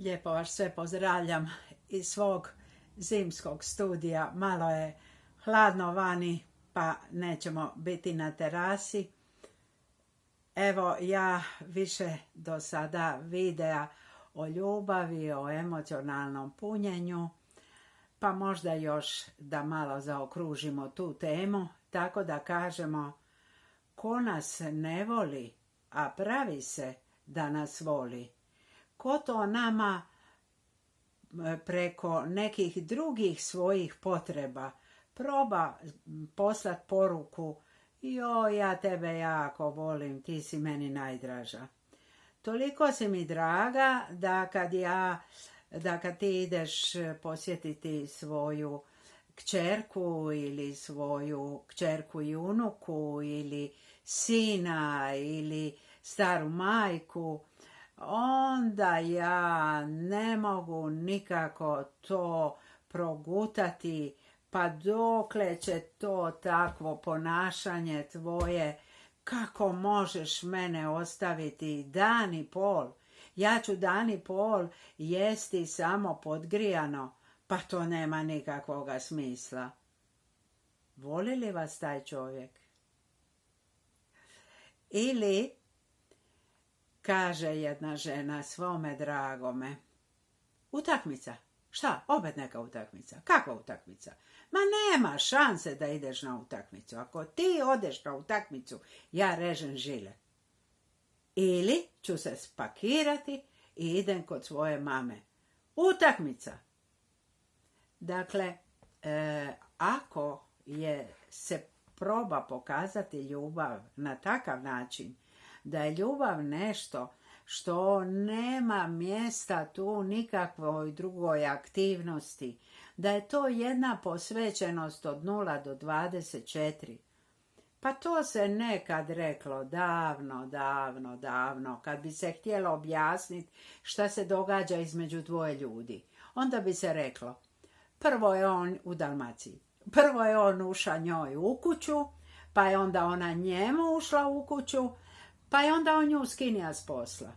Lijepo vas sve pozdravljam iz svog zimskog studija. Malo je hladno vani, pa nećemo biti na terasi. Evo, ja više do sada videa o ljubavi, o emocionalnom punjenju, pa možda još da malo zaokružimo tu temu, tako da kažemo: ko nas ne voli, a pravi se da nas voli? Ko to nama preko nekih drugih svojih potreba proba poslat poruku: joj, ja tebe jako volim, ti si meni najdraža. Toliko si mi draga da kad ti ideš posjetiti svoju kćerku ili svoju kćerku i unuku ili sina ili staru majku, onda ja ne mogu nikako to progutati. Pa dokle će to takvo ponašanje tvoje? Kako možeš mene ostaviti dan i pol? Ja ću dan i pol jesti samo podgrijano, pa to nema nikakvoga smisla. Voli li vas taj čovjek? Ili kaže jedna žena svome dragome: utakmica. Šta? Opet neka utakmica. Kakva utakmica? Ma nema šanse da ideš na utakmicu. Ako ti odeš na utakmicu, ja režem žile. Ili ću se spakirati i idem kod svoje mame. Utakmica. Dakle, ako se proba pokazati ljubav na takav način, da je ljubav nešto što nema mjesta tu nikakvoj drugoj aktivnosti, da je to jedna posvećenost od 0 do 24. Pa to se nekad reklo davno, kad bi se htjelo objasniti šta se događa između dvoje ljudi. Onda bi se reklo: prvo je on u Dalmaciji, prvo je on ušao njoj u kuću, pa je onda ona njemu ušla u kuću, pa je onda on nju skinija s posla.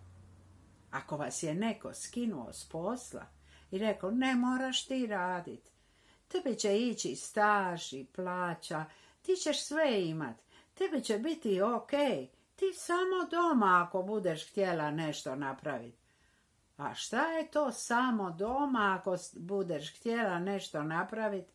Ako vas je neko skinuo s posla i rekao: ne moraš ti radit, tebi će ići staž i plaća, ti ćeš sve imat, tebi će biti ok, ti samo doma ako budeš htjela nešto napraviti. A šta je to samo doma ako budeš htjela nešto napraviti?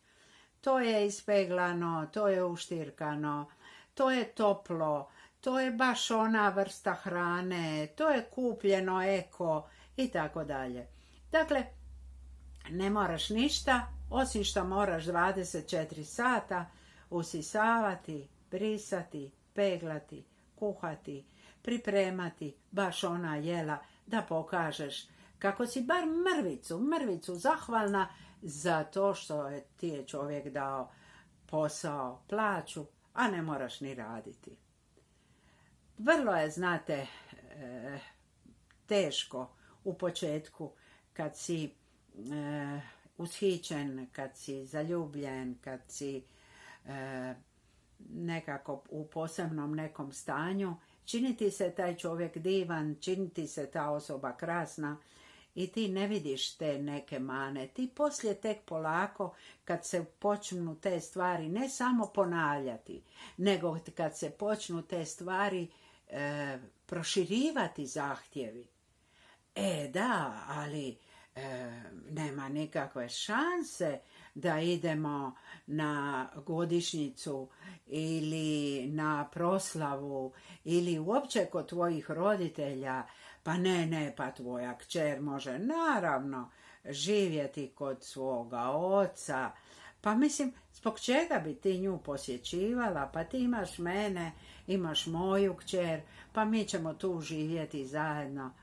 To je ispeglano, to je uštirkano, to je toplo, to je baš ona vrsta hrane, to je kupljeno eko i tako dalje. Dakle, ne moraš ništa, osim što moraš 24 sata usisavati, brisati, peglati, kuhati, pripremati baš ona jela, da pokažeš kako si bar mrvicu zahvalna za to što ti je čovjek dao posao, plaću, a ne moraš ni raditi. Vrlo je, znate, teško u početku kad si ushićen, kad si zaljubljen, kad si nekako u posebnom nekom stanju. Čini ti se taj čovjek divan, čini ti se ta osoba krasna i ti ne vidiš te neke mane. Ti poslije tek polako, kad se počnu te stvari ne samo ponavljati, nego kad se počnu te stvari proširivati zahtjevi. Da, ali nema nikakve šanse da idemo na godišnjicu ili na proslavu ili uopće kod tvojih roditelja. Pa pa tvoja kćer može naravno živjeti kod svoga oca. Pa mislim, zbog čega bi ti nju posjećivala? Pa ti imaš mene, imaš moju kćer, pa mi ćemo tu živjeti zajedno.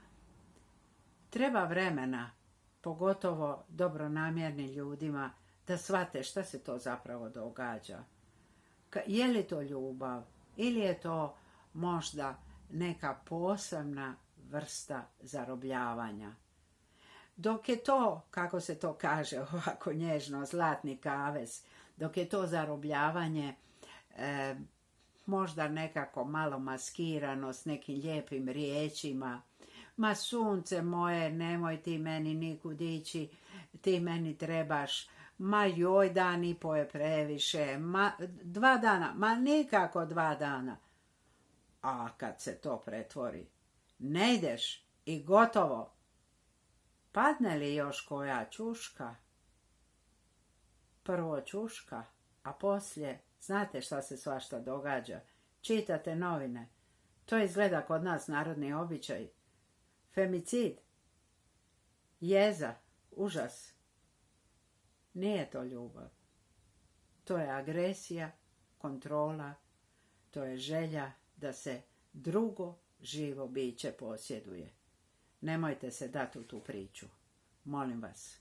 Treba vremena, pogotovo dobronamjernim ljudima, da shvate šta se to zapravo događa. Je li to ljubav ili je to možda neka posebna vrsta zarobljavanja? Dok je to, kako se to kaže ovako nježno, zlatni kavez, dok je to zarobljavanje možda nekako malo maskirano s nekim lijepim riječima, Ma sunce moje, nemoj ti meni nikud ići, ti meni trebaš. Ma joj, dan i po je previše, ma 2 dana, ma nikako 2 dana. A kad se to pretvori, ne ideš i gotovo. Padne li još koja čuška? Prvo čuška, a poslije, znate šta se svašta događa. Čitate novine. To izgleda kod nas narodni običaj. Femicid. Jeza. Užas. Nije to ljubav. To je agresija, kontrola. To je želja da se drugo živo biće posjeduje. Nemojte se dati u tu priču. Molim vas.